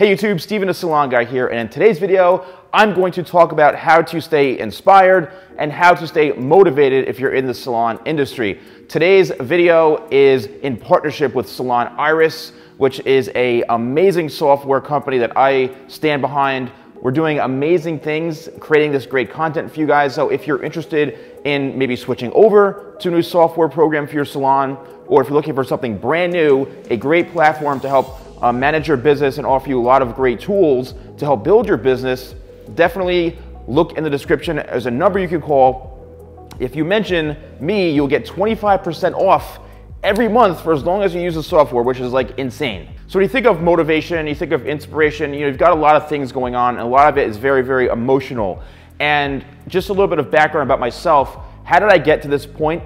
Hey YouTube, Steven the Salon Guy here, and in today's video, I'm going to talk about how to stay inspired and how to stay motivated if you're in the salon industry. Today's video is in partnership with Salon Iris, which is an amazing software company that I stand behind. We're doing amazing things, creating this great content for you guys. So if you're interested in maybe switching over to a new software program for your salon, or if you're looking for something brand new, a great platform to help manage your business and offer you a lot of great tools to help build your business, definitely look in the description. There's a number you can call. If you mention me, you'll get 25% off every month for as long as you use the software, which is like insane. So when you think of motivation, you think of inspiration, you've got a lot of things going on, and a lot of it is very, very emotional. And just a little bit of background about myself. How did I get to this point?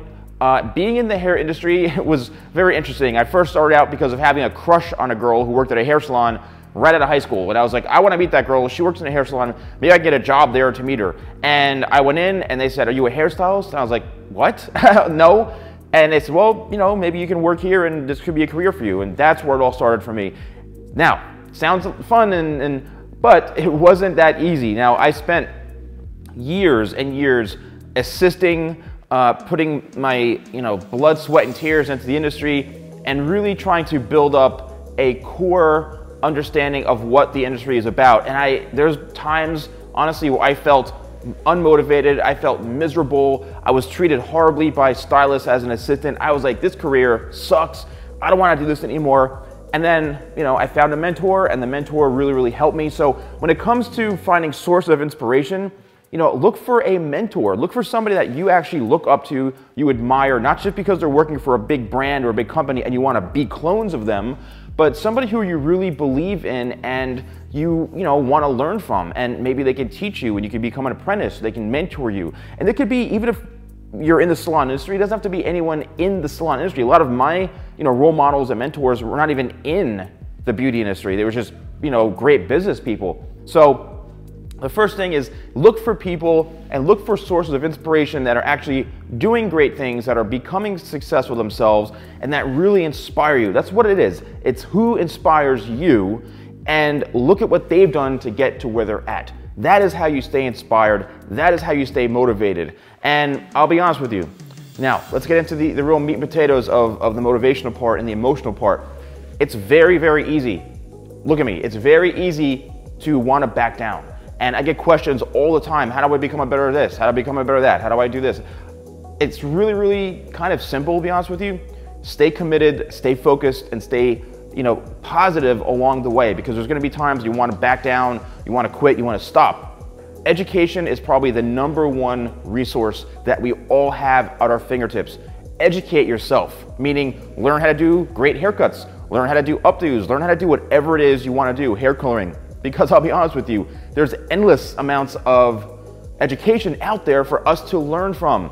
Being in the hair industry was very interesting. I first started out because of having a crush on a girl who worked at a hair salon right out of high school. And I was like, I want to meet that girl. She works in a hair salon. Maybe I can get a job there to meet her. And I went in and they said, are you a hairstylist? And I was like, what? No. And they said, well, maybe you can work here and this could be a career for you. And that's where it all started for me. Now, sounds fun, but it wasn't that easy. Now, I spent years and years assisting, putting my blood, sweat, and tears into the industry and really trying to build up a core understanding of what the industry is about. And there's times, honestly, where I felt unmotivated, I felt miserable, I was treated horribly by stylists as an assistant. I was like, this career sucks, I don't want to do this anymore. And then, I found a mentor, and the mentor really, really helped me. So when it comes to finding sources of inspiration, look for a mentor. Look for somebody that you actually look up to, you admire, not just because they're working for a big brand or a big company and you want to be clones of them, but somebody who you really believe in and you want to learn from, and maybe they can teach you and you can become an apprentice, they can mentor you. And it could be, even if you're in the salon industry, it doesn't have to be anyone in the salon industry. A lot of my role models and mentors were not even in the beauty industry. They were just great business people. So the first thing is look for people and look for sources of inspiration that are actually doing great things, that are becoming successful themselves, and that really inspire you. That's what it is. It's who inspires you, and look at what they've done to get to where they're at. That is how you stay inspired. That is how you stay motivated. And I'll be honest with you. Now, let's get into the real meat and potatoes of the motivational part and the emotional part. It's very, very easy. Look at me. It's very easy to want to back down. And I get questions all the time. How do I become a better at this? How do I become a better at that? How do I do this? It's really, really kind of simple, to be honest with you. Stay committed, stay focused, and stay positive along the way, because there's going to be times you want to back down, you want to quit, you want to stop. Education is probably the #1 resource that we all have at our fingertips. Educate yourself, meaning learn how to do great haircuts, learn how to do updos, learn how to do whatever it is you want to do, hair coloring. Because I'll be honest with you, there's endless amounts of education out there for us to learn from.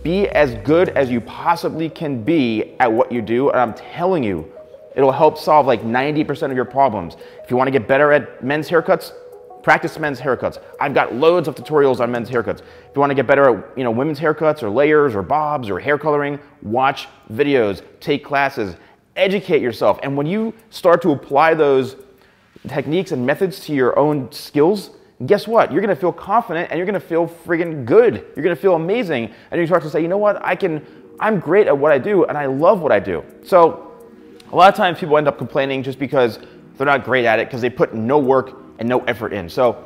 Be as good as you possibly can be at what you do, and I'm telling you, it'll help solve like 90% of your problems. If you want to get better at men's haircuts, practice men's haircuts. I've got loads of tutorials on men's haircuts. If you want to get better at women's haircuts or layers or bobs or hair coloring, watch videos, take classes, educate yourself. And when you start to apply those techniques and methods to your own skills, guess what? You're going to feel confident and you're going to feel friggin' good. You're going to feel amazing. And you start to say, you know what? I'm great at what I do and I love what I do. So a lot of times people end up complaining just because they're not great at it, because they put no work and no effort in. So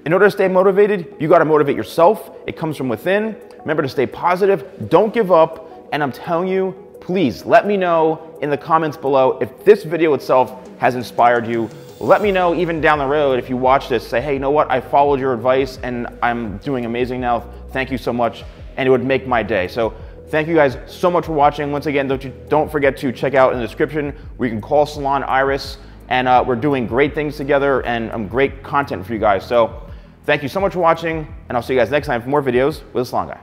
in order to stay motivated, you got to motivate yourself. It comes from within. Remember to stay positive. Don't give up. And I'm telling you, please let me know in the comments below if this video itself has inspired you. Let me know even down the road if you watch this, say, hey, you know what? I followed your advice and I'm doing amazing now. Thank you so much. And it would make my day. So thank you guys so much for watching. Once again, don't forget to check out in the description where you can call Salon Iris, and we're doing great things together and great content for you guys. So thank you so much for watching, and I'll see you guys next time for more videos with the Salon Guy.